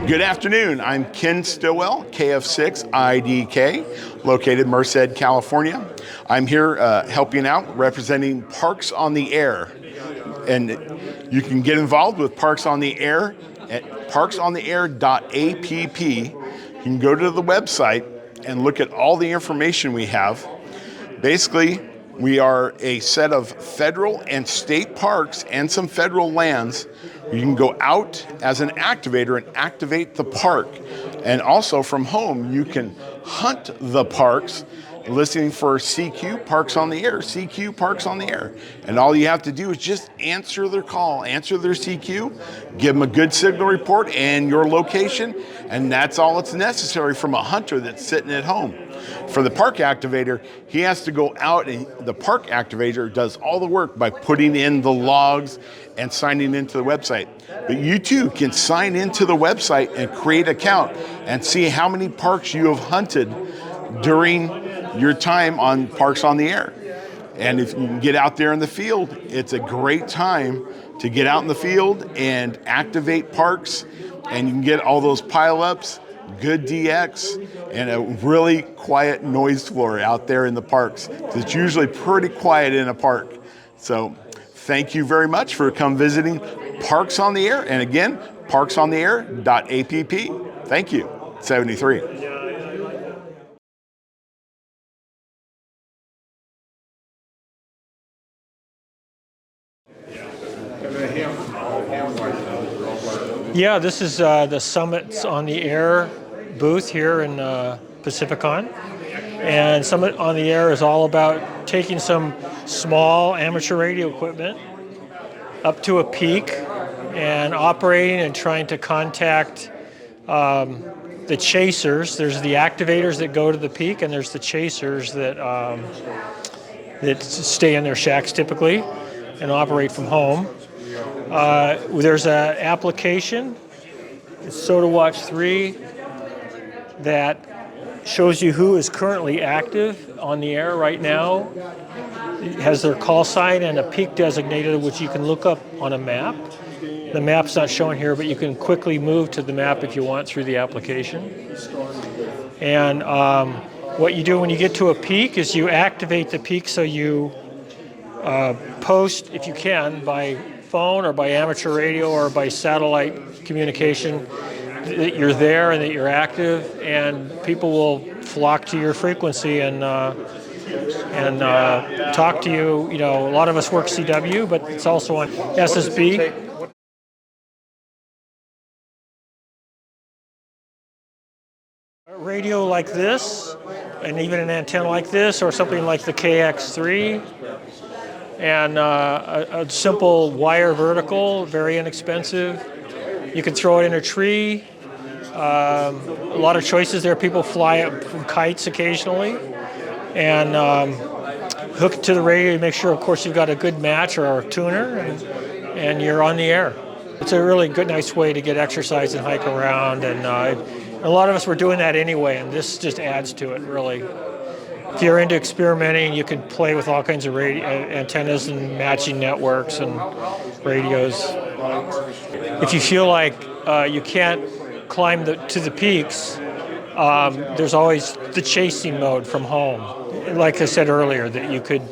Good afternoon. I'm Ken Stillwell, KF6IDK, located in Merced, California. I'm here helping out, representing Parks on the Air. And you can get involved with Parks on the Air at parksontheair.app. You can go to the website and look at all the information we have. Basically, we are a set of federal and state parks and some federal lands. You can go out as an activator and activate the park. And also from home, you can hunt the parks, listening for CQ, Parks on the Air, CQ, Parks on the Air. And all you have to do is just answer their call, answer their CQ, give them a good signal report and your location, and that's all that's necessary from a hunter that's sitting at home. For the park activator, he has to go out, and the park activator does all the work by putting in the logs and signing into the website. But you too can sign into the website and create an account and see how many parks you have hunted during your time on Parks on the Air. And if you can get out there in the field, it's a great time to get out in the field and activate parks, and you can get all those pile-ups, good DX, and a really quiet noise floor out there in the parks. It's usually pretty quiet in a park. So thank you very much for come visiting Parks on the Air. And again, parksontheair.app. Thank you. 73. Yeah, this is the Summits on the Air booth here in Pacificon. And Summit on the Air is all about taking some small amateur radio equipment up to a peak and operating and trying to contact the chasers. There's the activators that go to the peak, and there's the chasers that stay in their shacks typically and operate from home. There's an application, it's SOTA Watch 3, that shows you who is currently active on the air right now. It has their call sign and a peak designated, which you can look up on a map. The map's not shown here, but you can quickly move to the map if you want through the application. And what you do when you get to a peak is you activate the peak, so you post, if you can, by phone or by amateur radio or by satellite communication, that you're there and that you're active, and people will flock to your frequency and talk to you. You know, a lot of us work CW, but it's also on SSB. Radio like this, and even an antenna like this, or something like the KX3. And a simple wire vertical, very inexpensive. You can throw it in a tree. A lot of choices there. People fly up from kites occasionally. And hook it to the radio to make sure, of course, you've got a good match or a tuner, and you're on the air. It's a really good, nice way to get exercise and hike around. And a lot of us were doing that anyway, and this just adds to it, really. If you're into experimenting, you can play with all kinds of antennas and matching networks and radios. If you feel like you can't climb to the peaks, there's always the chasing mode from home. Like I said earlier, that you could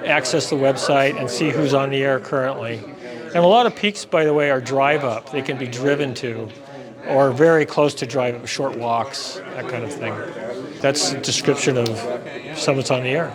access the website and see who's on the air currently. And a lot of peaks, by the way, are drive-up. They can be driven to, or very close to drive-up, short walks, that kind of thing. That's a description of Summits on the Air.